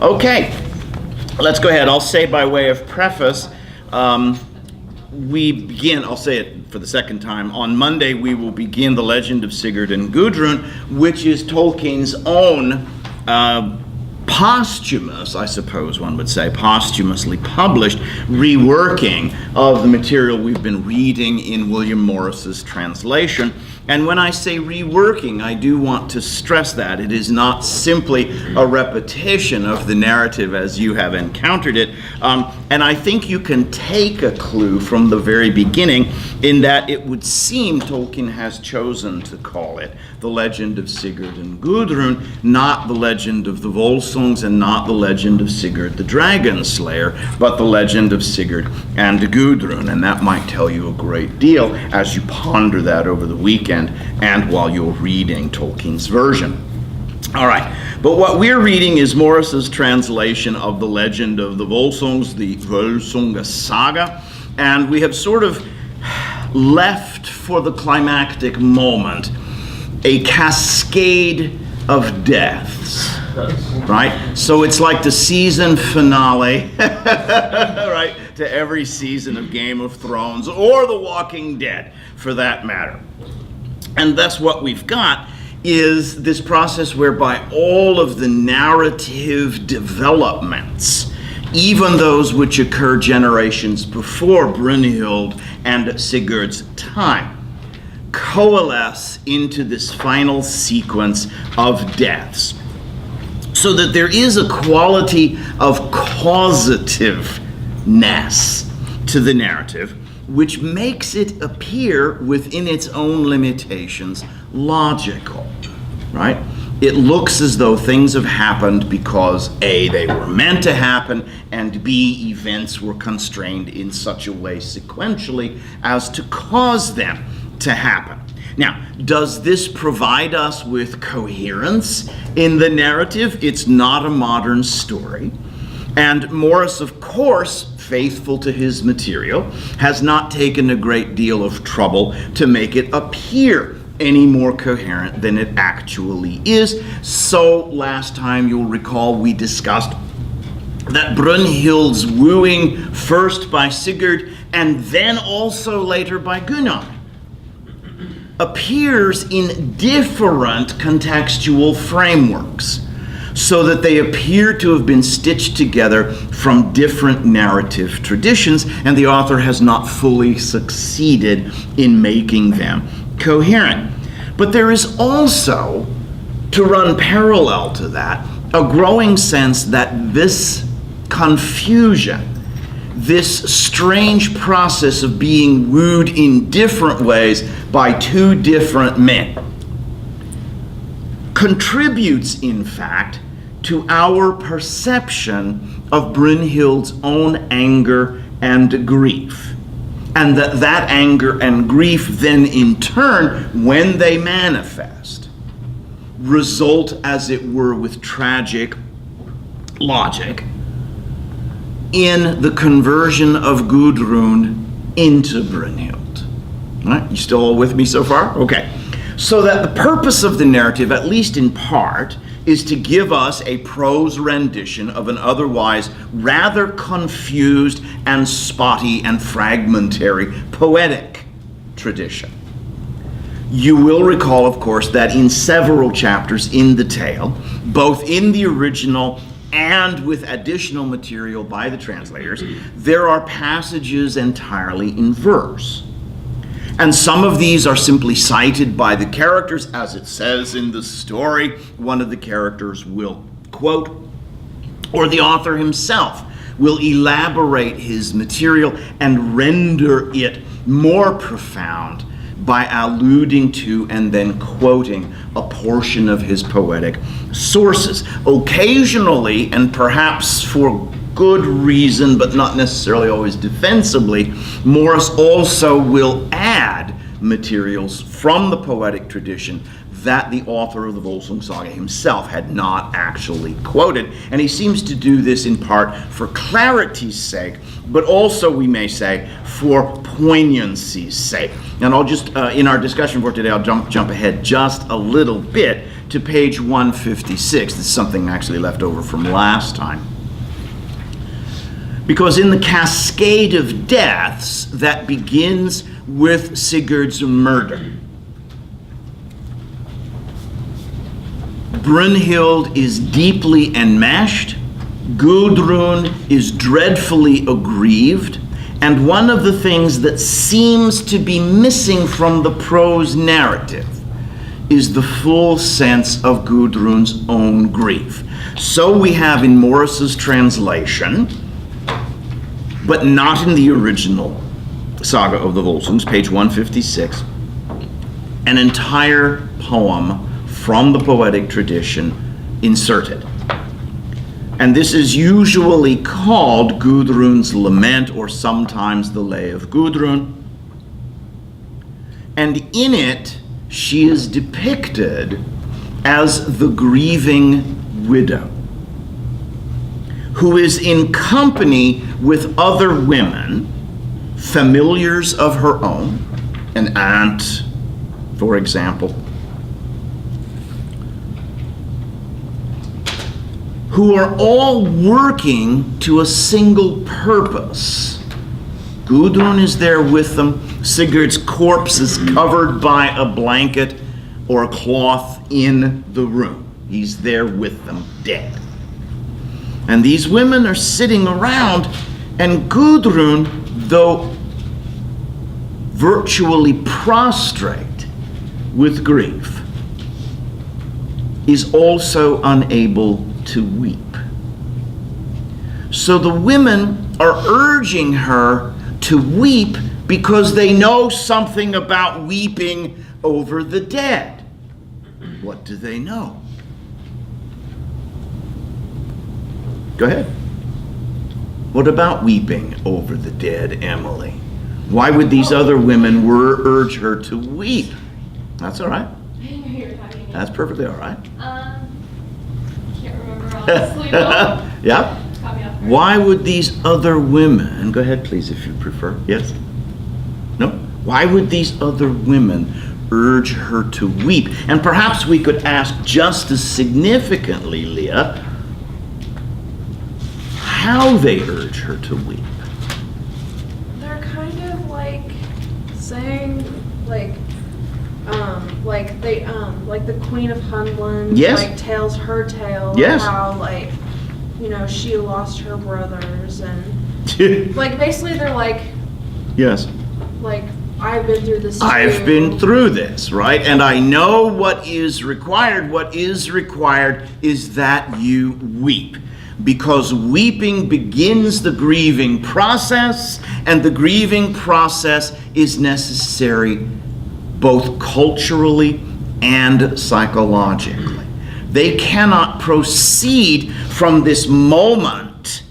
Okay, let's go ahead. I'll say by way of preface, we begin, I'll say it for the second time, on Monday we will begin The Legend of Sigurd and Gudrun, which is Tolkien's own posthumous, I suppose one would say, posthumously published reworking of the material we've been reading in William Morris's translation. And when I say reworking, I do want to stress that it is not simply a repetition of the narrative as you have encountered it. And I think you can take a clue from the very beginning in that it would seem Tolkien has chosen to call it The Legend of Sigurd and Gudrun, not The Legend of the Volsungs and not The Legend of Sigurd the Dragon Slayer, but The Legend of Sigurd and Gudrun. And that might tell you a great deal as you ponder that over the weekend and while you're reading Tolkien's version. All right, but what we're reading is Morris's translation of the Legend of the Volsungs, the Volsungs Saga, and we have sort of left for the climactic moment a cascade of deaths, right? So it's like the season finale, right, to every season of Game of Thrones or The Walking Dead, for that matter. And thus what we've got is this process whereby all of the narrative developments, even those which occur generations before Brynhild and Sigurd's time, coalesce into this final sequence of deaths. So that there is a quality of causativeness to the narrative, which makes it appear within its own limitations logical, right? It looks as though things have happened because A, they were meant to happen, and B, events were constrained in such a way sequentially as to cause them to happen. Now, does this provide us with coherence in the narrative? It's not a modern story. And Morris, of course, faithful to his material, has not taken a great deal of trouble to make it appear any more coherent than it actually is. So last time you'll recall we discussed that Brynhild's wooing first by Sigurd and then also later by Gunnar appears in different contextual frameworks, so that they appear to have been stitched together from different narrative traditions, and the author has not fully succeeded in making them coherent. But there is also, to run parallel to that, a growing sense that this confusion, this strange process of being wooed in different ways by two different men, contributes, in fact, to our perception of Brynhild's own anger and grief. And that anger and grief then in turn, when they manifest, result, as it were, with tragic logic, in the conversion of Gudrun into Brynhild. All right, you still all with me so far? Okay. So that the purpose of the narrative, at least in part, is to give us a prose rendition of an otherwise rather confused and spotty and fragmentary poetic tradition. You will recall, of course, that in several chapters in the tale, both in the original and with additional material by the translators, there are passages entirely in verse. And some of these are simply cited by the characters, as it says in the story. One of the characters will quote, or the author himself will elaborate his material and render it more profound by alluding to and then quoting a portion of his poetic sources. Occasionally, and perhaps for good reason, but not necessarily always defensibly, Morris also will add materials from the poetic tradition that the author of the Volsungs Saga himself had not actually quoted. And he seems to do this in part for clarity's sake, but also, we may say, for poignancy's sake. And I'll just, in our discussion for today, I'll jump ahead just a little bit to page 156. This is something actually left over from last time. Because in the cascade of deaths that begins with Sigurd's murder, Brunhild is deeply enmeshed, Gudrun is dreadfully aggrieved, and one of the things that seems to be missing from the prose narrative is the full sense of Gudrun's own grief. So we have in Morris's translation, but not in the original Saga of the Volsungs, page 156, an entire poem from the poetic tradition inserted. And this is usually called Gudrun's Lament, or sometimes the Lay of Gudrun. And in it, she is depicted as the grieving widow, who is in company with other women, familiars of her own, an aunt, for example, who are all working to a single purpose. Gudrun is there with them. Sigurd's corpse is covered by a blanket or a cloth in the room. He's there with them, dead. And these women are sitting around, and Gudrun, though virtually prostrate with grief, is also unable to weep. So the women are urging her to weep because they know something about weeping over the dead. What do they know? Go ahead. What about weeping over the dead, Emily? Why would these other women urge her to weep? That's all right. That's perfectly all right. Can't remember honestly. No. Yeah? Why would these other women, go ahead please if you prefer, yes? No? Why would these other women urge her to weep? And perhaps we could ask just as significantly, Leah, how they urge her to weep. They're kind of like saying like the Queen of Hundland, yes, like tells her tale, yes, how like, you know, she lost her brothers, and like basically they're like, yes, like, I've been through this too. I've been through this, right? And I know what is required. What is required is that you weep, because weeping begins the grieving process, and the grieving process is necessary both culturally and psychologically. They cannot proceed from this moment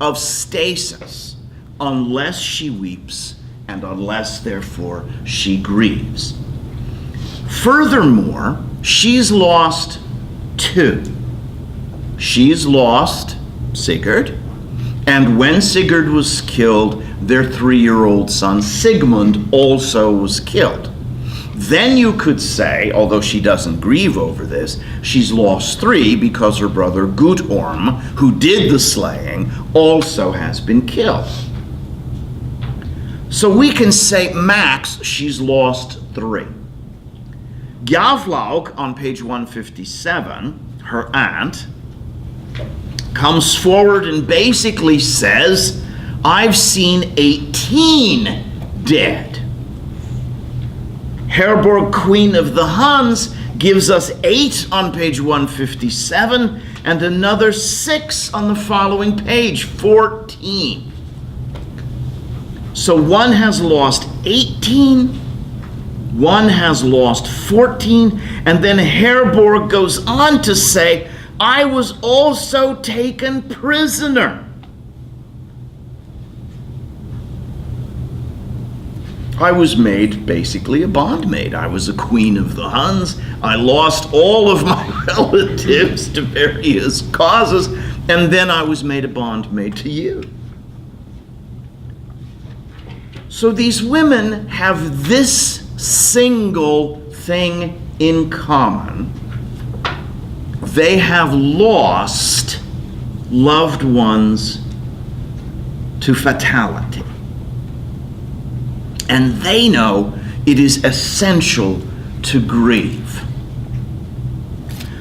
of stasis unless she weeps and unless, therefore, she grieves. Furthermore, she's lost two. She's lost Sigurd, and when Sigurd was killed, their 3-year-old son Sigmund also was killed. Then you could say, although she doesn't grieve over this, she's lost 3 because her brother Guttorm, who did the slaying, also has been killed. So we can say max she's lost 3. Gjaflaug on page 157, her aunt, comes forward and basically says, I've seen 18 dead. Herborg, Queen of the Huns, gives us 8 on page 157 and another 6 on the following page, 14. So one has lost 18, one has lost 14, and then Herborg goes on to say, I was also taken prisoner. I was made basically a bondmaid. I was a queen of the Huns. I lost all of my relatives to various causes, and then I was made a bondmaid to you. So these women have this single thing in common. They have lost loved ones to fatality. And they know it is essential to grieve.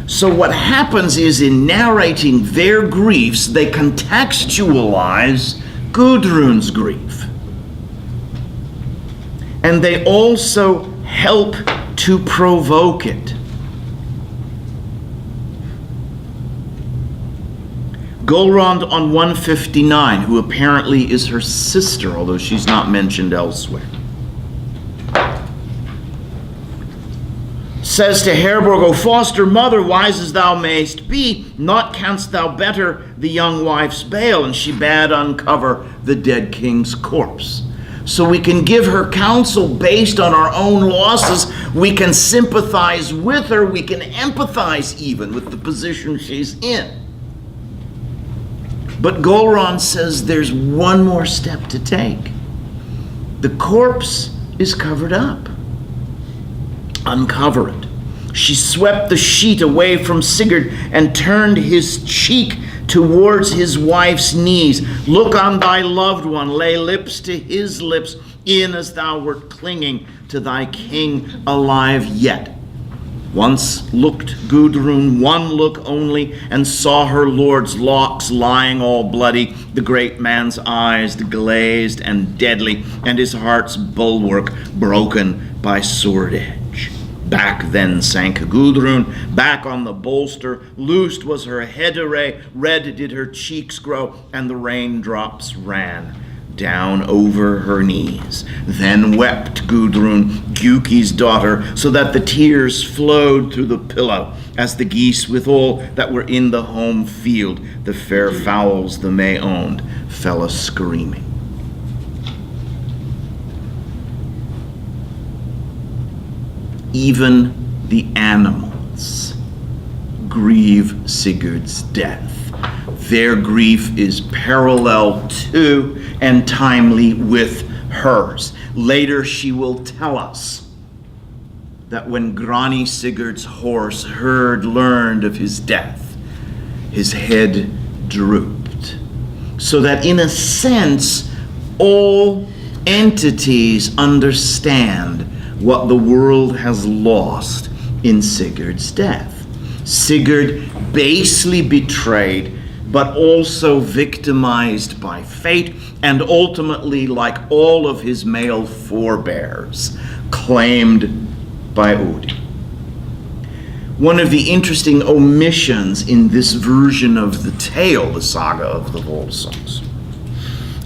So what happens is, in narrating their griefs, they contextualize Gudrun's grief. And they also help to provoke it. Gulrond on 159, who apparently is her sister, although she's not mentioned elsewhere, says to Herborg, O foster mother, wise as thou mayst be, not canst thou better the young wife's bale. And she bade uncover the dead king's corpse. So we can give her counsel based on our own losses. We can sympathize with her. We can empathize even with the position she's in. But Gulrond says there's one more step to take. The corpse is covered up. Uncover it. She swept the sheet away from Sigurd and turned his cheek towards his wife's knees. Look on thy loved one, lay lips to his lips, e'en as thou wert clinging to thy king alive yet. Once looked Gudrun, one look only, and saw her lord's locks lying all bloody, the great man's eyes glazed and deadly, and his heart's bulwark broken by sword edge. Back then sank Gudrun, back on the bolster, loosed was her head array, red did her cheeks grow, and the raindrops ran down over her knees. Then wept Gudrun, Giuki's daughter, so that the tears flowed through the pillow, as the geese with all that were in the home field, the fair fowls the May owned, fell a screaming. Even the animals grieve Sigurd's death. Their grief is parallel to and timely with hers. Later she will tell us that when Grani Sigurd's horse learned of his death, his head drooped. So that in a sense, all entities understand what the world has lost in Sigurd's death. Sigurd basely betrayed, but also victimized by fate, and ultimately, like all of his male forebears, claimed by Odin. One of the interesting omissions in this version of the tale, the Saga of the Volsungs,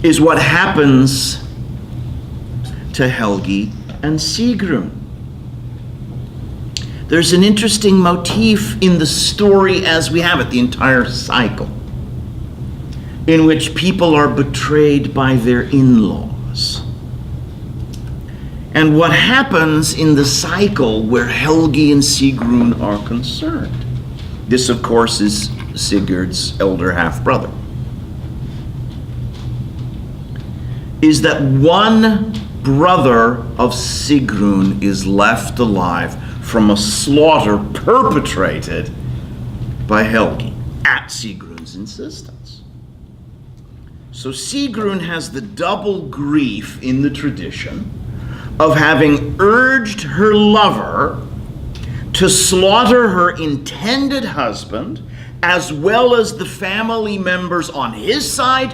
is what happens to Helgi and Sigrun. There's an interesting motif in the story as we have it, the entire cycle, in which people are betrayed by their in-laws. And what happens in the cycle where Helgi and Sigrun are concerned? This, of course, is Sigurd's elder half-brother. Is that one brother of Sigrun is left alive from a slaughter perpetrated by Helgi at Sigrun's insistence. So Sigrun has the double grief in the tradition of having urged her lover to slaughter her intended husband, as well as the family members on his side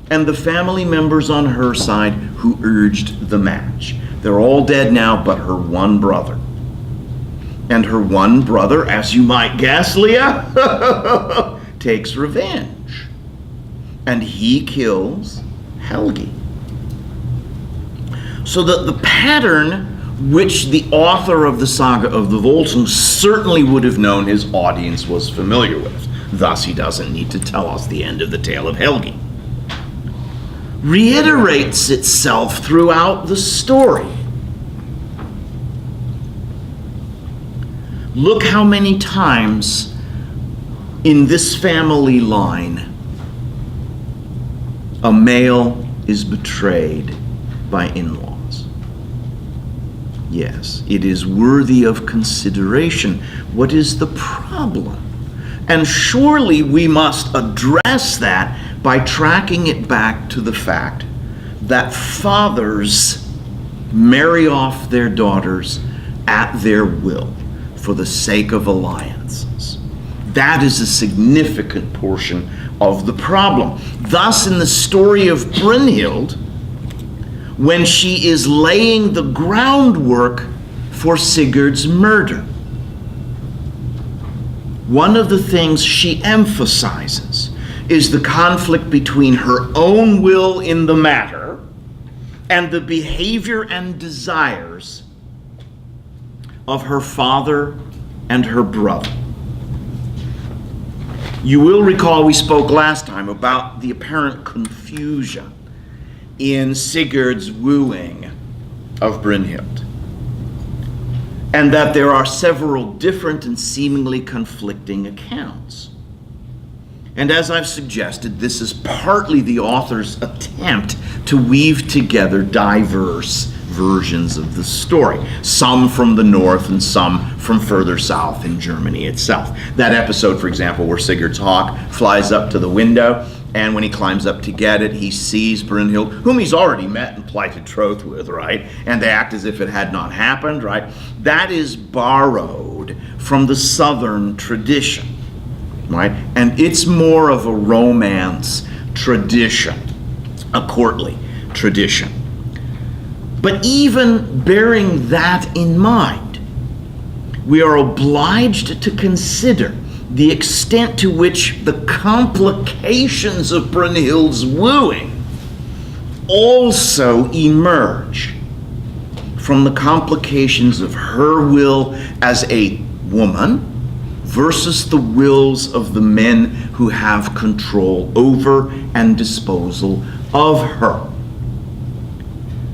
and the family members on her side who urged the match. They're all dead now but her one brother. And her one brother, as you might guess, Leah, takes revenge. And he kills Helgi. So that the pattern which the author of the Saga of the Volsungs certainly would have known his audience was familiar with. Thus, he doesn't need to tell us the end of the tale of Helgi. Reiterates itself throughout the story. Look how many times in this family line a male is betrayed by in-laws. Yes, it is worthy of consideration. What is the problem? And surely we must address that by tracking it back to the fact that fathers marry off their daughters at their will for the sake of alliances. That is a significant portion of the problem. Thus, in the story of Brynhild, when she is laying the groundwork for Sigurd's murder, one of the things she emphasizes is the conflict between her own will in the matter and the behavior and desires of her father and her brother. You will recall we spoke last time about the apparent confusion in Sigurd's wooing of Brynhild, and that there are several different and seemingly conflicting accounts. And as I've suggested, this is partly the author's attempt to weave together diverse versions of the story, some from the north and some from further south in Germany itself. That episode, for example, where Sigurd's hawk flies up to the window, and when he climbs up to get it, he sees Brynhild, whom he's already met and plighted troth with, right? And they act as if it had not happened, right? That is borrowed from the southern tradition, right? And it's more of a romance tradition, a courtly tradition. But even bearing that in mind, we are obliged to consider the extent to which the complications of Brynhild's wooing also emerge from the complications of her will as a woman versus the wills of the men who have control over and disposal of her.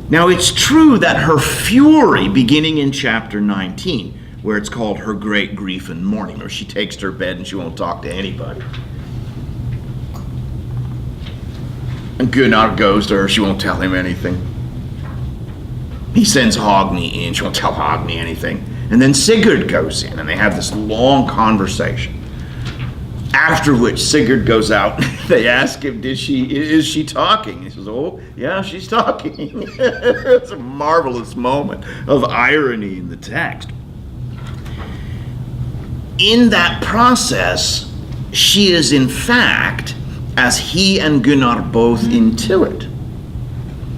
Now, it's true that her fury, beginning in chapter 19, where it's called her great grief and mourning, or she takes to her bed and she won't talk to anybody. And Gunnar goes to her, she won't tell him anything. He sends Hogni in, she won't tell Hogni anything. And then Sigurd goes in, and they have this long conversation. After which Sigurd goes out, they ask him, is she talking? He says, oh, yeah, she's talking. It's a marvelous moment of irony in the text. In that process, she is in fact, as he and Gunnar both intuit,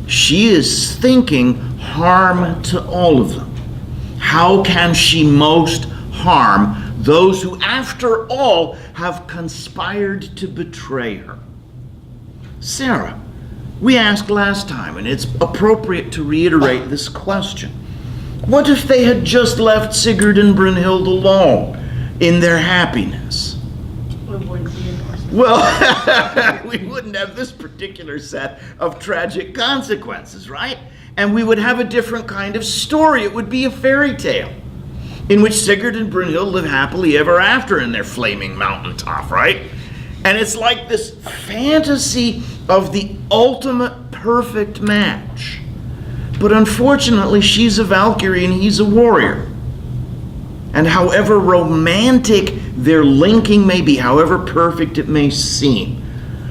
she is thinking harm to all of them. How can she most harm those who, after all, have conspired to betray her? Sarah, we asked last time, and it's appropriate to reiterate this question. What if they had just left Sigurd and Brynhild alone in their happiness? Well, we wouldn't have this particular set of tragic consequences, right? And we would have a different kind of story. It would be a fairy tale in which Sigurd and Brynhild live happily ever after in their flaming mountaintop, right? And it's like this fantasy of the ultimate perfect match. But unfortunately, she's a Valkyrie and he's a warrior. And however romantic their linking may be, however perfect it may seem,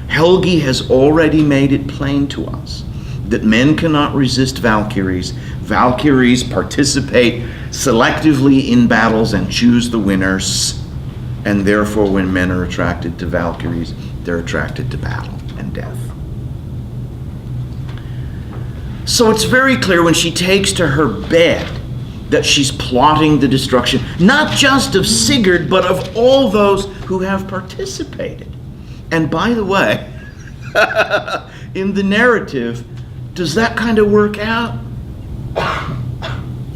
Helgi has already made it plain to us that men cannot resist Valkyries. Valkyries participate selectively in battles and choose the winners. And therefore, when men are attracted to Valkyries, they're attracted to battle and death. So it's very clear when she takes to her bed that she's plotting the destruction, not just of Sigurd, but of all those who have participated. And by the way, in the narrative, does that kind of work out?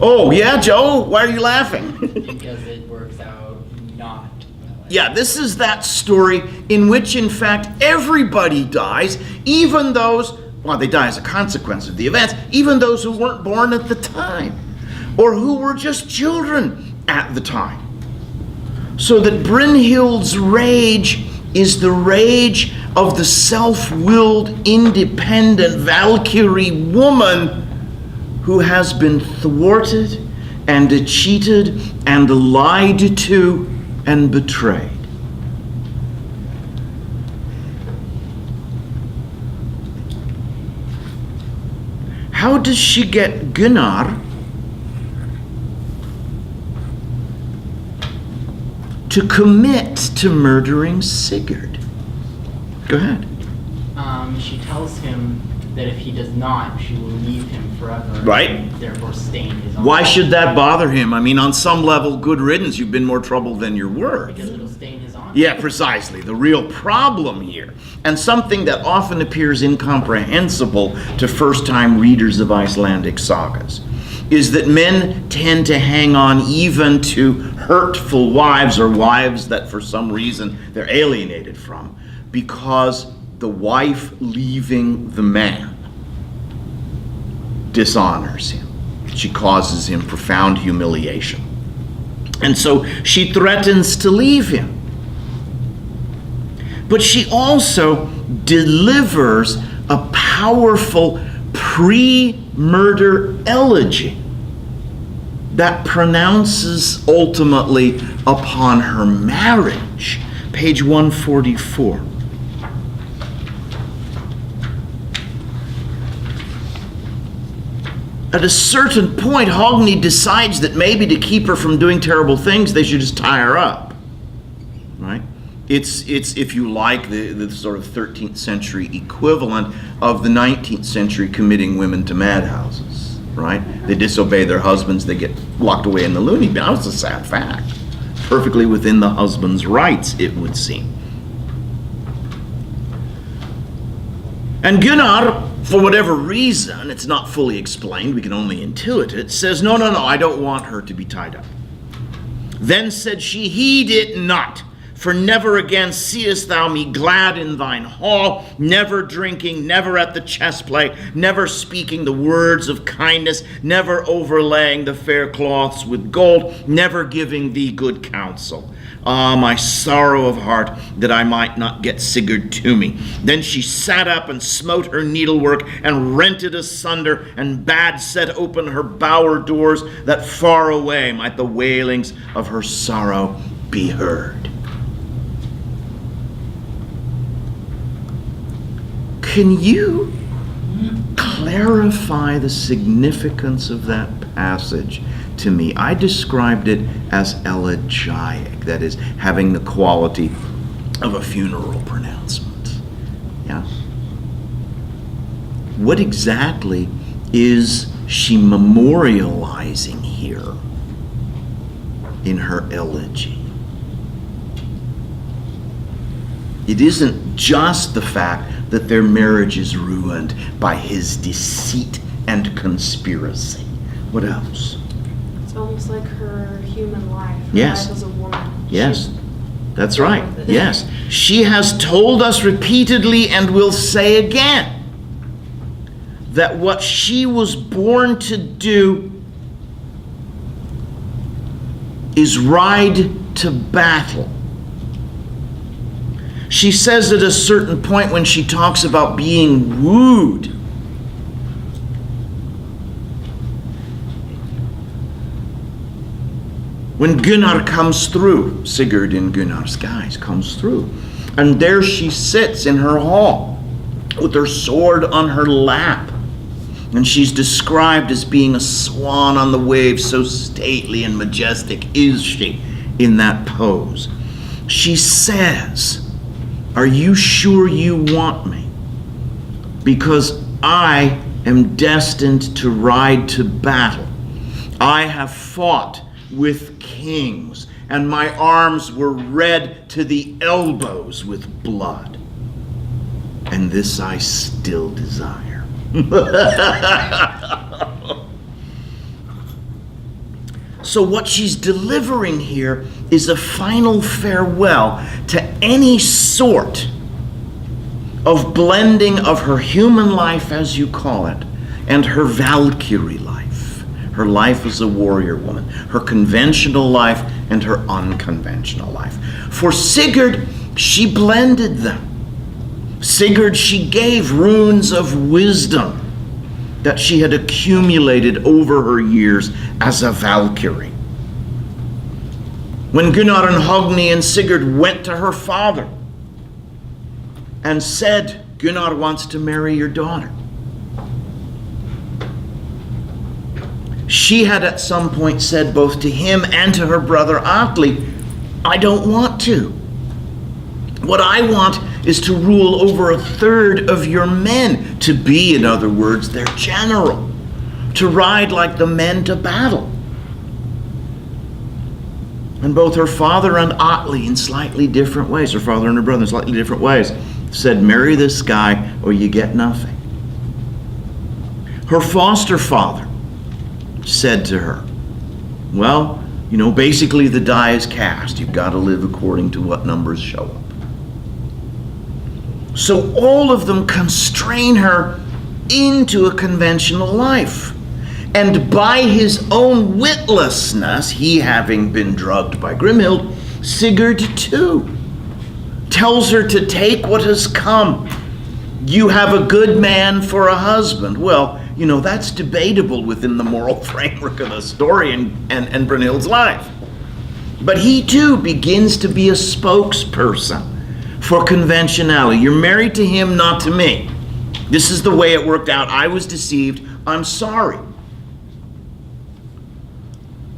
Oh, yeah, Joe? Why are you laughing? Because it works out not. Yeah, this is that story in which, in fact, everybody dies, even those, well, they die as a consequence of the events, even those who weren't born at the time, or who were just children at the time. So that Brynhild's rage is the rage of the self-willed, independent Valkyrie woman who has been thwarted and cheated and lied to and betrayed. How does she get Gunnar to commit to murdering Sigurd? Go ahead. She tells him that if he does not, she will leave him forever. Right. And therefore stain his honor. Why should that bother him? I mean, on some level, good riddance. You've been more trouble than you're worth. Because it'll stain his honor. Yeah, precisely. The real problem here, and something that often appears incomprehensible to first-time readers of Icelandic sagas, is that men tend to hang on even to hurtful wives, or wives that for some reason they're alienated from, because the wife leaving the man dishonors him. She causes him profound humiliation. And so she threatens to leave him. But she also delivers a powerful pre-murder elegy that pronounces ultimately upon her marriage. Page 144. At a certain point, Hogni decides that maybe to keep her from doing terrible things, they should just tie her up. Right? It's if you like, the sort of 13th century equivalent of the 19th century committing women to madhouses. Right? They disobey their husbands, they get locked away in the loony bin. That was a sad fact. Perfectly within the husband's rights, it would seem. And Gunnar, for whatever reason, it's not fully explained, we can only intuit it, says, no, I don't want her to be tied up. Then said she, heed it not, for never again seest thou me glad in thine hall, never drinking, never at the chess play, never speaking the words of kindness, never overlaying the fair cloths with gold, never giving thee good counsel. Ah, my sorrow of heart, that I might not get Sigurd to me. Then she sat up and smote her needlework and rent it asunder, and bade set open her bower doors, that far away might the wailings of her sorrow be heard. Can you clarify the significance of that passage to me? I described it as elegiac, that is, having the quality of a funeral pronouncement. Yeah? What exactly is she memorializing here in her elegy? It isn't just the fact that their marriage is ruined by his deceit and conspiracy. What else? It's almost like her human life. Her Yes. life as a woman. Yes, that's right. Yes. She has told us repeatedly and will say again that what she was born to do is ride to battle. She says at a certain point when she talks about being wooed, when Gunnar comes through, Sigurd in Gunnar's guise comes through, and there she sits in her hall with her sword on her lap, and she's described as being a swan on the waves, so stately and majestic is she in that pose. She says, are you sure you want me? Because I am destined to ride to battle. I have fought with kings, and my arms were red to the elbows with blood. And this I still desire. So what she's delivering here is a final farewell to any sort of blending of her human life, as you call it, and her Valkyrie life, her life as a warrior woman, her conventional life and her unconventional life. For Sigurd, she blended them. Sigurd, she gave runes of wisdom that she had accumulated over her years as a Valkyrie. When Gunnar and Hogni and Sigurd went to her father and said, Gunnar wants to marry your daughter, she had at some point said both to him and to her brother Atli, I don't want to. What I want is to rule over 1/3 of your men, to be, in other words, their general, to ride like the men to battle. And both her father and Atli, in slightly different ways, her father and her brother in slightly different ways, said, marry this guy or you get nothing. Her foster father said to her, well, basically the die is cast. You've got to live according to what numbers show up. So all of them constrain her into a conventional life. And by his own witlessness, he having been drugged by Grimhild, Sigurd too tells her to take what has come. You have a good man for a husband. Well, that's debatable within the moral framework of the story and Brunhild's life. But he too begins to be a spokesperson for conventionality. You're married to him, not to me. This is the way it worked out. I was deceived. I'm sorry.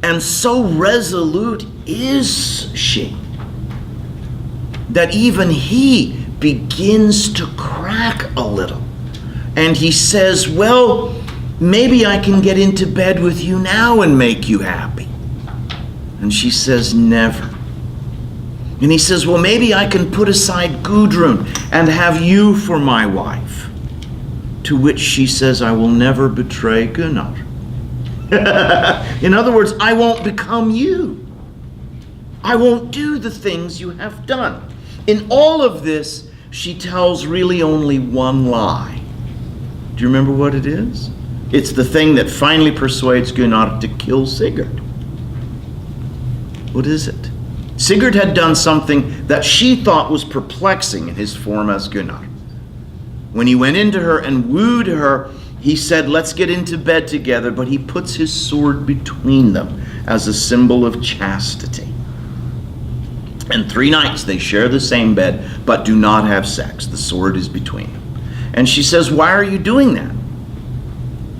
And so resolute is she that even he begins to crack a little. And he says, well, maybe I can get into bed with you now and make you happy. And she says, never. And he says, well, maybe I can put aside Gudrun and have you for my wife. To which she says, I will never betray Gunnar. In other words, I won't become you. I won't do the things you have done. In all of this, she tells really only one lie. Do you remember what it is? It's the thing that finally persuades Gunnar to kill Sigurd. What is it? Sigurd had done something that she thought was perplexing in his form as Gunnar. When he went into her and wooed her, he said, let's get into bed together, but he puts his sword between them as a symbol of chastity. And 3 nights they share the same bed, but do not have sex. The sword is between them. And she says, why are you doing that?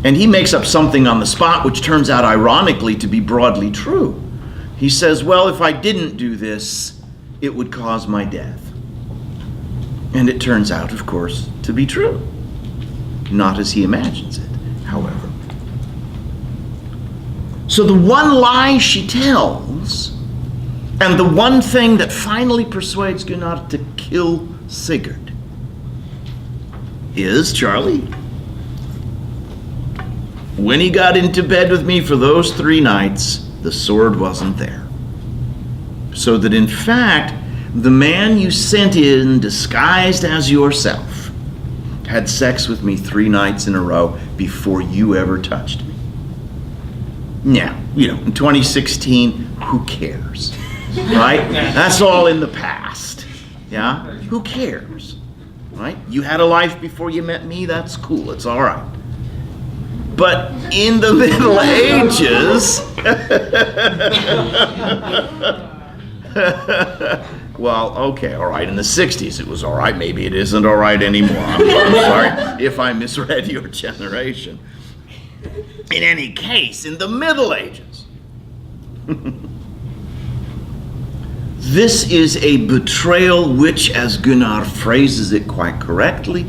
And he makes up something on the spot, which turns out ironically to be broadly true. He says, well, if I didn't do this, it would cause my death. And it turns out, of course, to be true. Not as he imagines it, however. So the one lie she tells, and the one thing that finally persuades Gunnar to kill Sigurd, is, Charlie, when he got into bed with me for those 3 nights, the sword wasn't there. So that in fact, the man you sent in disguised as yourself had sex with me 3 nights in a row before you ever touched me. Now, in 2016, who cares? Right? That's all in the past. Yeah? Who cares? Right? You had a life before you met me, that's cool, it's all right. But in the Middle Ages, well, okay, all right, in the 60s it was all right, maybe it isn't all right anymore. I'm sorry if I misread your generation. In any case, in the Middle Ages, this is a betrayal which, as Gunnar phrases it quite correctly,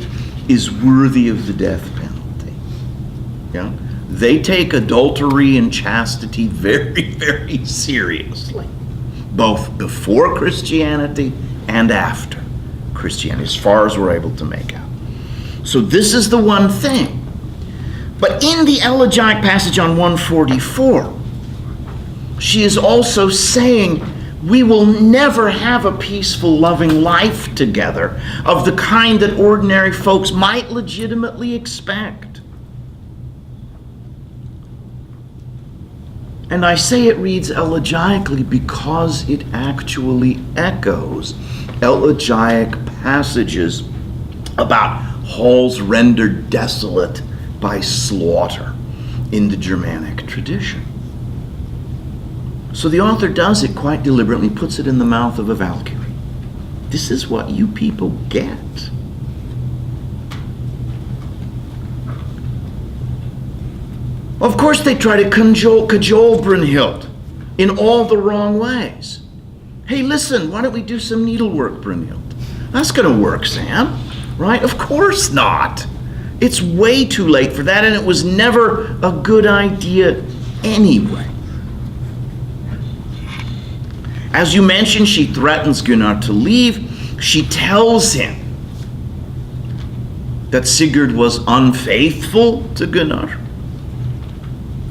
is worthy of the death penalty. Yeah? They take adultery and chastity very, very seriously, both before Christianity and after Christianity, as far as we're able to make out. So this is the one thing. But in the elegiac passage on 144, she is also saying, we will never have a peaceful, loving life together of the kind that ordinary folks might legitimately expect. And I say it reads elegiacally because it actually echoes elegiac passages about halls rendered desolate by slaughter in the Germanic tradition. So the author does it quite deliberately, puts it in the mouth of a Valkyrie. This is what you people get. Of course, they try to cajole Brynhild in all the wrong ways. Hey, listen, why don't we do some needlework, Brynhild? That's going to work, Sam, right? Of course not. It's way too late for that, and it was never a good idea anyway. As you mentioned, she threatens Gunnar to leave. She tells him that Sigurd was unfaithful to Gunnar.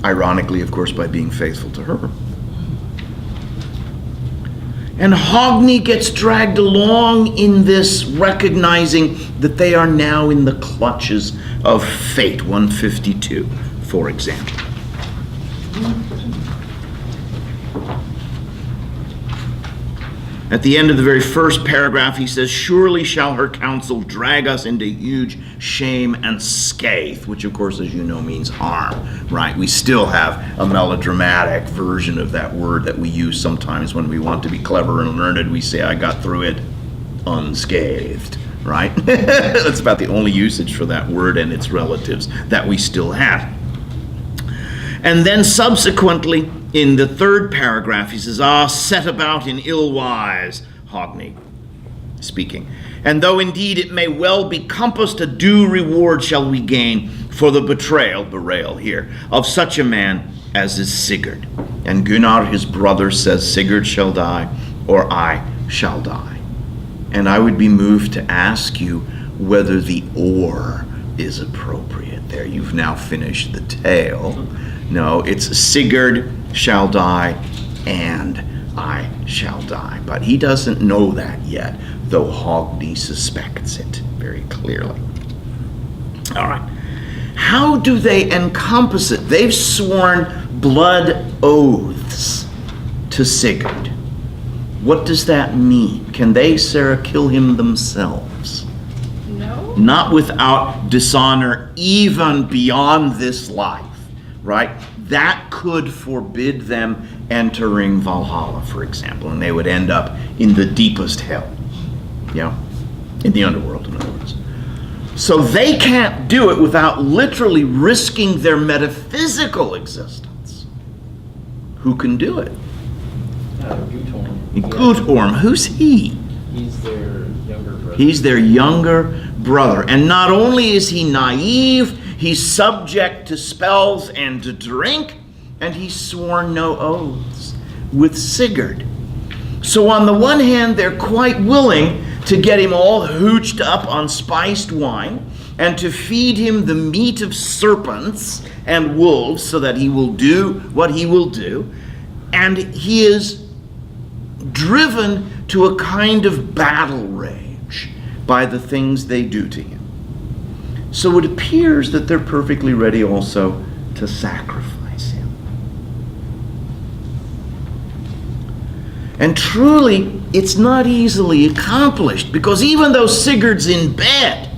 Ironically, of course, by being faithful to her. And Hogni gets dragged along in this, recognizing that they are now in the clutches of fate. 152, for example. At the end of the very first paragraph, he says, "Surely shall her counsel drag us into huge shame and scathe," which, of course, as you know, means harm, right? We still have a melodramatic version of that word that we use sometimes when we want to be clever and learned. We say, "I got through it unscathed," right? That's about the only usage for that word and its relatives that we still have. And then subsequently, in the third paragraph, he says, set about in ill wise, Hogni speaking. And though indeed it may well be compassed, a due reward shall we gain for the burial here, of such a man as is Sigurd. And Gunnar, his brother, says, Sigurd shall die, or I shall die. And I would be moved to ask you whether the or is appropriate there. You've now finished the tale. No, it's Sigurd shall die and I shall die. But he doesn't know that yet, though Hogni suspects it very clearly. All right. How do they encompass it? They've sworn blood oaths to Sigurd. What does that mean? Can they, Sarah, kill him themselves? No. Not without dishonor, even beyond this life. Right? That could forbid them entering Valhalla, for example, and they would end up in the deepest hell. Yeah? In the underworld, in other words. So they can't do it without literally risking their metaphysical existence. Who can do it? Gudrun. Gudrun. Who's he? He's their younger brother. He's their younger brother. And not only is he naive, he's subject to spells and to drink, and he's sworn no oaths with Sigurd. So on the one hand, they're quite willing to get him all hooched up on spiced wine and to feed him the meat of serpents and wolves so that he will do what he will do. And he is driven to a kind of battle rage by the things they do to him. So it appears that they're perfectly ready also to sacrifice him. And truly, it's not easily accomplished, because even though Sigurd's in bed,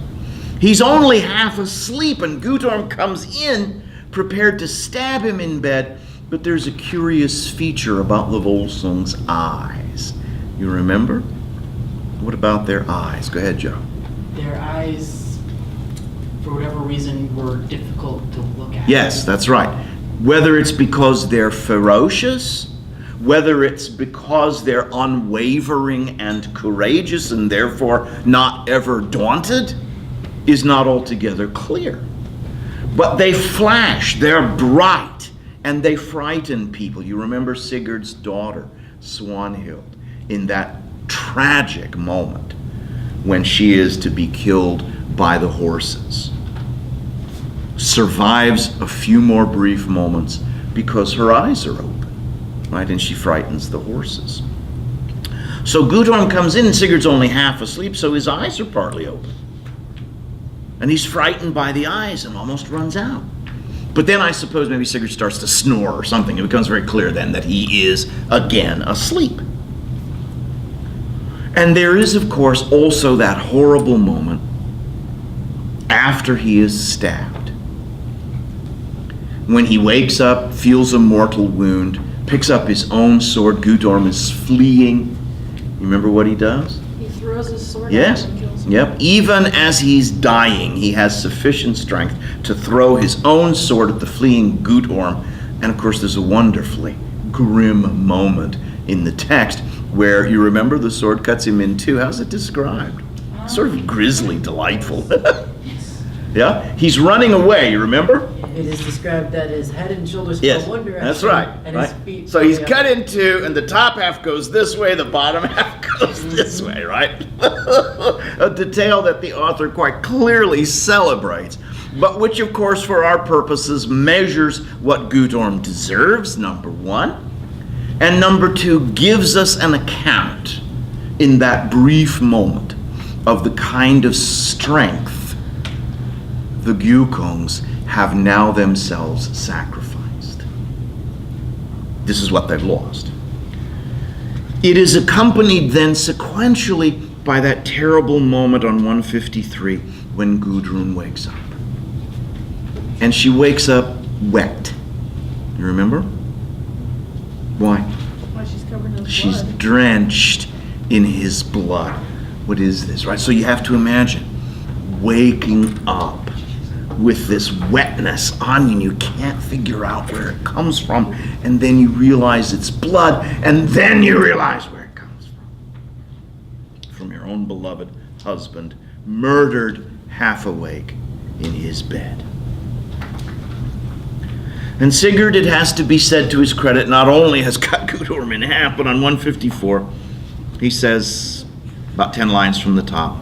he's only half asleep, and Gudrun comes in prepared to stab him in bed. But there's a curious feature about the Volsungs Eyes. You remember? What about their eyes? Go ahead, Joe. Their eyes, for whatever reason, were difficult to look at. Yes, that's right. Whether it's because they're ferocious, whether it's because they're unwavering and courageous and therefore not ever daunted, is not altogether clear. But they flash, they're bright, and they frighten people. You remember Sigurd's daughter, Swanhild, in that tragic moment when she is to be killed by the horses. Survives a few more brief moments because her eyes are open, right? And she frightens the horses. So Gudrun comes in and Sigurd's only half asleep, so his eyes are partly open. And he's frightened by the eyes and almost runs out. But then I suppose maybe Sigurd starts to snore or something. It becomes very clear then that he is again asleep. And there is, of course, also that horrible moment after he is stabbed. When he wakes up, feels a mortal wound, picks up his own sword. Gudrun is fleeing. You remember what he does? He throws his sword Yes. at him and kills him. Yep. Even as he's dying, he has sufficient strength to throw his own sword at the fleeing Gudrun. And of course, there's a wonderfully grim moment in the text where, you remember, the sword cuts him in two. How's it described? Sort of grisly, delightful. Yeah? He's running away, you remember? It is described that his head and shoulders Yes, go one direction. that's right. And right. his feet So go he's the cut other. in two, and the top half goes this way, the bottom half goes this way, right? A detail that the author quite clearly celebrates, but which, of course, for our purposes, measures what Gudrun deserves, number one, and number two, gives us an account in that brief moment of the kind of strength the Gjukongs have now themselves sacrificed. This is what they've lost. It is accompanied then sequentially by that terrible moment on 153 when Gudrun wakes up. And she wakes up wet. You remember? Why? Why she's covered in blood. She's drenched in his blood. What is this, right? So you have to imagine waking up with this wetness on you, and you can't figure out where it comes from, and then you realize it's blood, and then you realize where it comes from your own beloved husband, murdered half awake in his bed. And Sigurd, it has to be said to his credit, not only has cut Gudrun in half, but on 154 he says, about 10 lines from the top,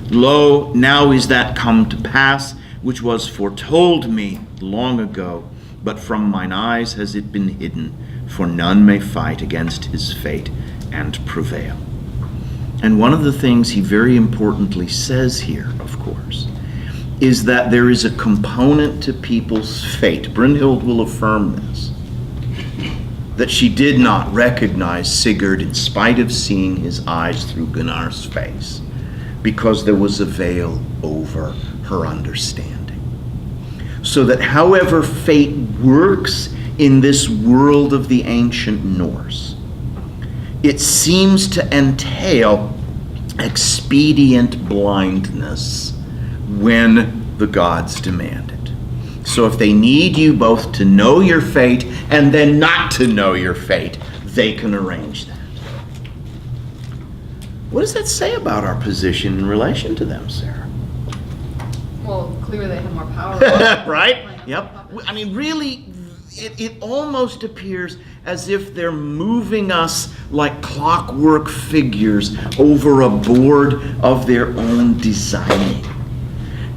"Lo, now is that come to pass, which was foretold me long ago, but from mine eyes has it been hidden, for none may fight against his fate and prevail." And one of the things he very importantly says here, of course, is that there is a component to people's fate. Brynhild will affirm this, that she did not recognize Sigurd in spite of seeing his eyes through Gunnar's face, because there was a veil over her understanding. So that however fate works in this world of the ancient Norse, it seems to entail expedient blindness when the gods demand it. So if they need you both to know your fate and then not to know your fate, they can arrange that. What does that say about our position in relation to them, Sarah? Well, clearly they have more power. Right? Yep. I mean, really, it almost appears as if they're moving us like clockwork figures over a board of their own designing.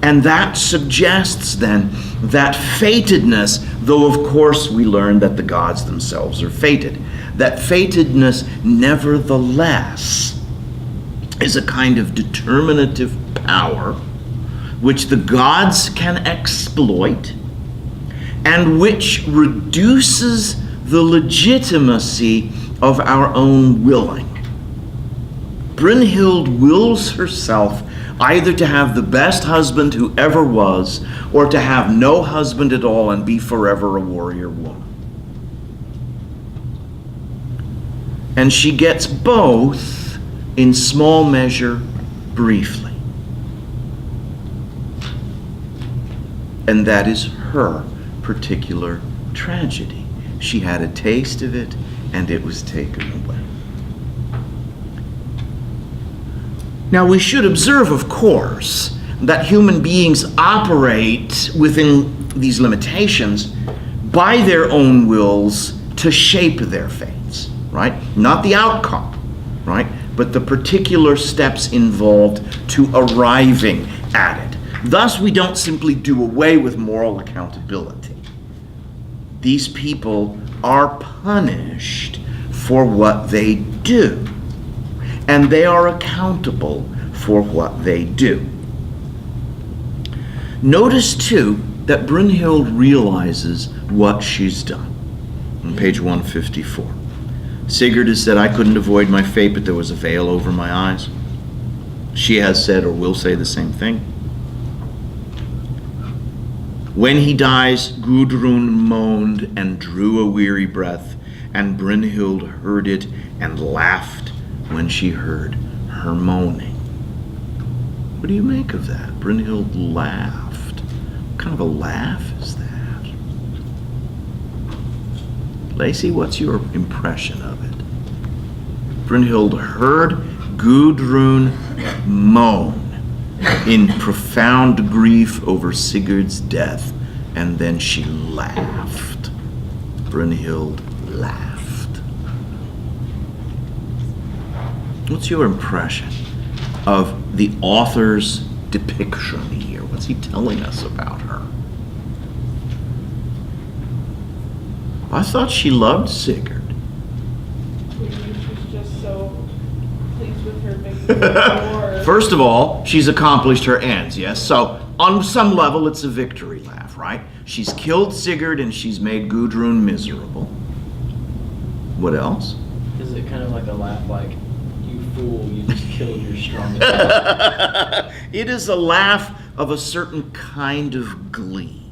And that suggests then that fatedness, though of course we learn that the gods themselves are fated, that fatedness nevertheless is a kind of determinative power which the gods can exploit and which reduces the legitimacy of our own willing. Brynhild wills herself either to have the best husband who ever was, or to have no husband at all and be forever a warrior woman. And she gets both in small measure briefly. And that is her particular tragedy. She had a taste of it, and it was taken away. Now, we should observe, of course, that human beings operate within these limitations by their own wills to shape their fates, right? Not the outcome, right? But the particular steps involved to arriving at it. Thus, we don't simply do away with moral accountability. These people are punished for what they do, and they are accountable for what they do. Notice, too, that Brynhild realizes what she's done. On page 154. Sigurd has said, I couldn't avoid my fate, but there was a veil over my eyes. She has said, or will say, the same thing. When he dies, Gudrun moaned and drew a weary breath, and Brynhild heard it and laughed when she heard her moaning. What do you make of that? Brynhild laughed. What kind of a laugh is that? Lacey, what's your impression of it? Brynhild heard Gudrun moan in profound grief over Sigurd's death, and then she laughed. Brynhild laughed. What's your impression of the author's depiction here? What's he telling us about her? I thought she loved Sigurd. She's just so pleased with her victory. First of all, she's accomplished her ends, yes? So, on some level, it's a victory laugh, right? She's killed Sigurd and she's made Gudrun miserable. What else? Is it kind of like a laugh like, you fool, you just killed your strongest? It is a laugh of a certain kind of glee,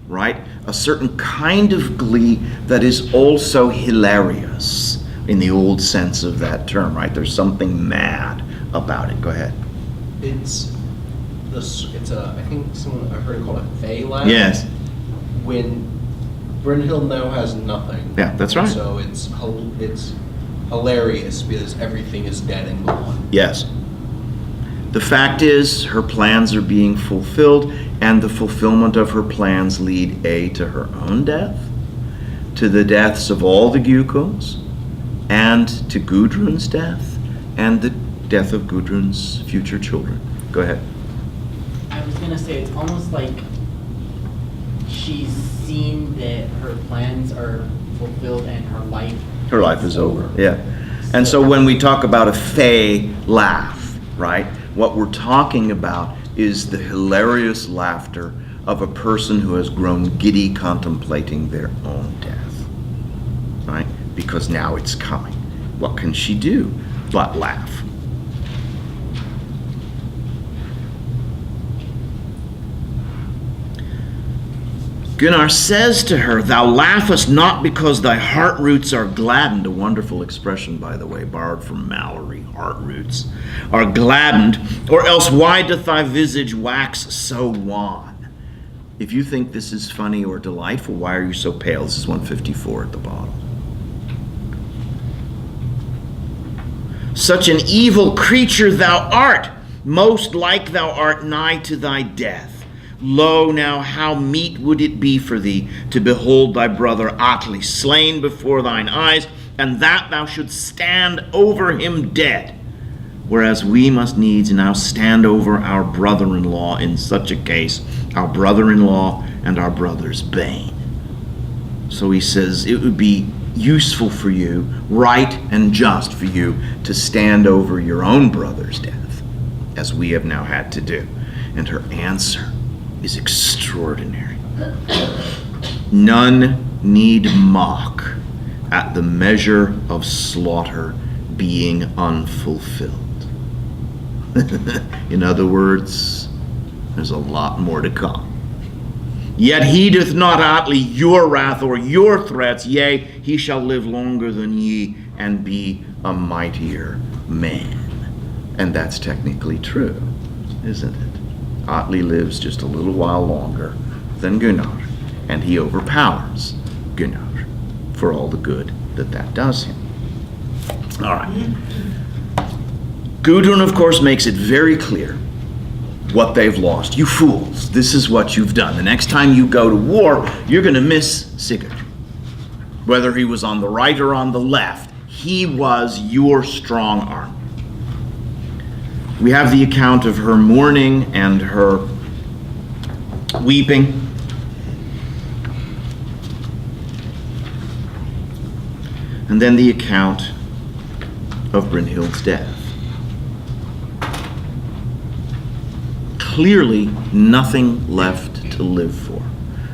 right? A certain kind of glee that is also hilarious in the old sense of that term, right? There's something mad about it. Go ahead. It's I think I've heard it called a fey laugh. Yes. When Brynhild now has nothing. Yeah, that's right. So it's hilarious because everything is dead and gone. Yes. The fact is, her plans are being fulfilled, and the fulfillment of her plans lead to her own death, to the deaths of all the Gyukos, and to Gudrun's death, and the death of Gudrun's future children. Go ahead. I was gonna say, it's almost like she's seen that her plans are fulfilled and her life is over. Yeah. And so when we talk about a fey laugh, right, what we're talking about is the hilarious laughter of a person who has grown giddy contemplating their own death, right? Because now it's coming. What can she do but laugh? Gunnar says to her, thou laughest not because thy heart roots are gladdened, a wonderful expression, by the way, borrowed from Mallory, heart roots, are gladdened, or else why doth thy visage wax so wan? If you think this is funny or delightful, why are you so pale? This is 154 at the bottom. Such an evil creature thou art, most like thou art nigh to thy death. Lo, now how meet would it be for thee to behold thy brother Atli slain before thine eyes, and that thou shouldst stand over him dead, whereas we must needs now stand over our brother-in-law in such a case, our brother-in-law and our brother's bane. So he says it would be useful for you, right and just for you, to stand over your own brother's death, as we have now had to do. And her answer is extraordinary. None need mock at the measure of slaughter being unfulfilled. In other words, there's a lot more to come. Yet heedeth not Atli your wrath or your threats, yea, he shall live longer than ye and be a mightier man. And that's technically true, isn't it? Atli lives just a little while longer than Gunnar, and he overpowers Gunnar for all the good that does him. All right. Gudrun, of course, makes it very clear what they've lost. You fools, this is what you've done. The next time you go to war, you're going to miss Sigurd. Whether he was on the right or on the left, he was your strong arm. We have the account of her mourning and her weeping. And then the account of Brynhild's death. Clearly, nothing left to live for.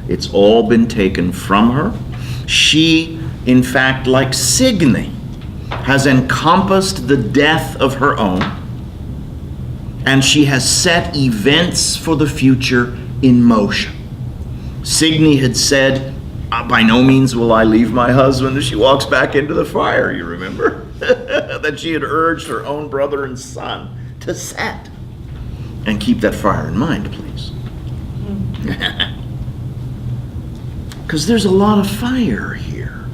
It's all been taken from her. She, in fact, like Signy, has encompassed the death of her own, and she has set events for the future in motion. Signy had said, by no means will I leave my husband, as she walks back into the fire, you remember? That she had urged her own brother and son to set. And keep that fire in mind, please. Because there's a lot of fire here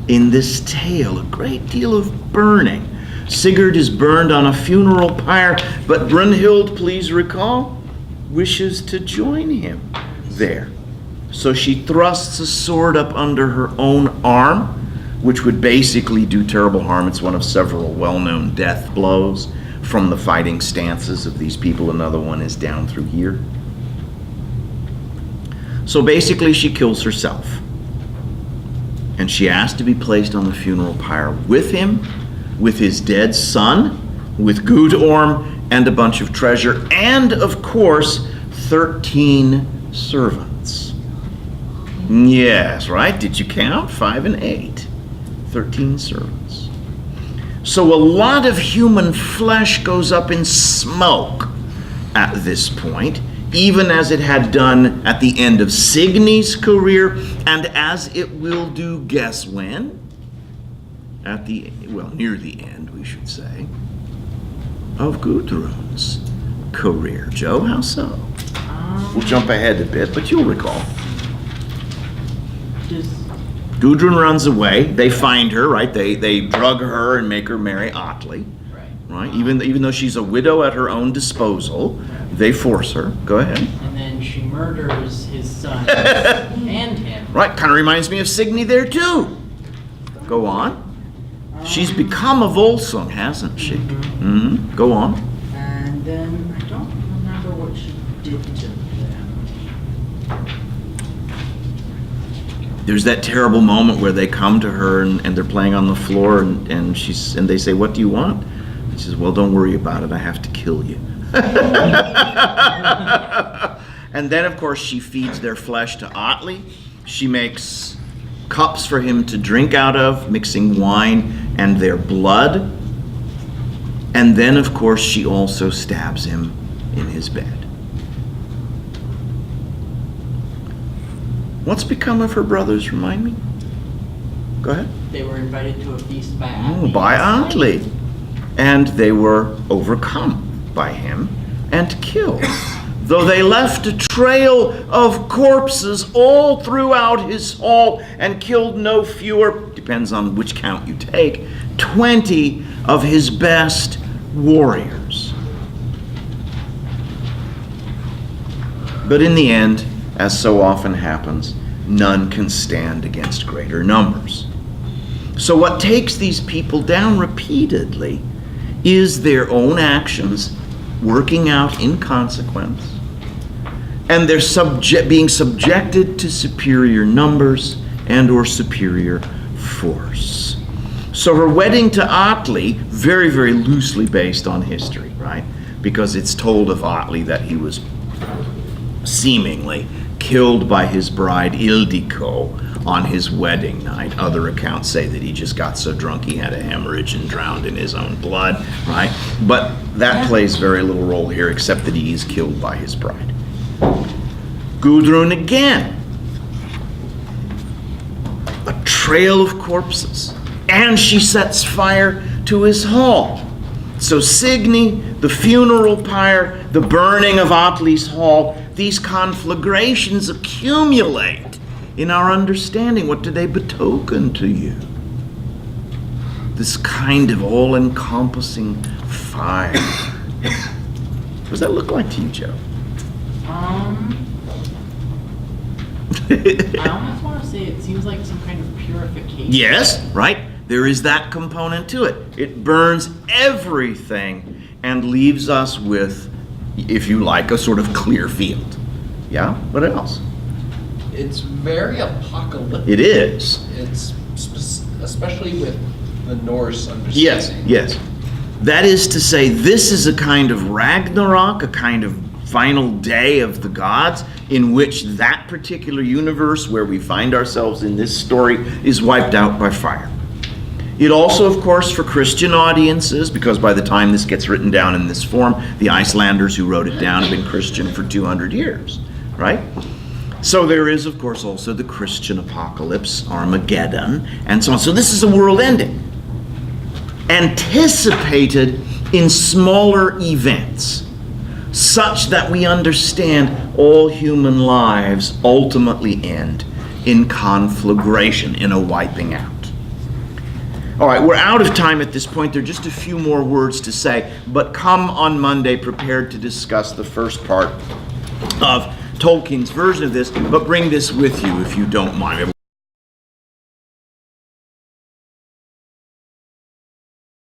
in this tale, a great deal of burning. Sigurd is burned on a funeral pyre, but Brunhild, please recall, wishes to join him there. So she thrusts a sword up under her own arm, which would basically do terrible harm. It's one of several well-known death blows from the fighting stances of these people. Another one is down through here. So basically she kills herself. And she asked to be placed on the funeral pyre with him, with his dead son, with Gudrun, and a bunch of treasure, and of course, 13 servants. Yes, right? Did you count? 5 and 8. 13 servants. So a lot of human flesh goes up in smoke at this point, even as it had done at the end of Signy's career, and as it will do, guess when? At the, well, near the end, we should say, of Gudrun's career. Joe, how so? We'll jump ahead a bit, but you'll recall. Gudrun runs away. They find her, right? They drug her and make her marry Atli, right? Even though she's a widow at her own disposal, they force her. Go ahead. And then she murders his son and him. Right, kind of reminds me of Signy there too. Go on. She's become a Volsung, hasn't she? Mm-hmm. Go on. And then I don't remember what she did to them. There's that terrible moment where they come to her and they're playing on the floor and they say, "What do you want?" She says, "Well, don't worry about it. I have to kill you." And then, of course, she feeds their flesh to Atli. She makes cups for him to drink out of, mixing wine and their blood. And then, of course, she also stabs him in his bed. What's become of her brothers, remind me? Go ahead. They were invited to a feast by Oh, Atli. by Atli. And they were overcome by him and killed. Though they left a trail of corpses all throughout his hall and killed no fewer, depends on which count you take, 20 of his best warriors. But in the end, as so often happens, none can stand against greater numbers. So what takes these people down repeatedly is their own actions working out in consequence, and they're being subjected to superior numbers and or superior force. So her wedding to Atli, very, very loosely based on history, right? Because it's told of Atli that he was seemingly killed by his bride Ildiko on his wedding night. Other accounts say that he just got so drunk he had a hemorrhage and drowned in his own blood, right? But that plays very little role here, except that he is killed by his bride. Gudrun again. A trail of corpses. And she sets fire to his hall. So Signy, the funeral pyre, the burning of Atli's hall, these conflagrations accumulate in our understanding. What do they betoken to you? This kind of all-encompassing fire. What does that look like to you, Joe? I almost want to say it seems like some kind of purification. Yes, right? There is that component to it. It burns everything and leaves us with, if you like, a sort of clear field. Yeah? What else? It's very apocalyptic. It is. It's especially with the Norse understanding. Yes, yes. That is to say, this is a kind of Ragnarok, a kind of final day of the gods in which that particular universe where we find ourselves in this story is wiped out by fire. It also, of course, for Christian audiences, because by the time this gets written down in this form, the Icelanders who wrote it down have been Christian for 200 years, right? So there is, of course, also the Christian apocalypse, Armageddon, and so on. So this is a world ending, anticipated in smaller events, such that we understand all human lives ultimately end in conflagration, in a wiping out. All right, we're out of time at this point. There are just a few more words to say, but come on Monday prepared to discuss the first part of Tolkien's version of this, but bring this with you if you don't mind.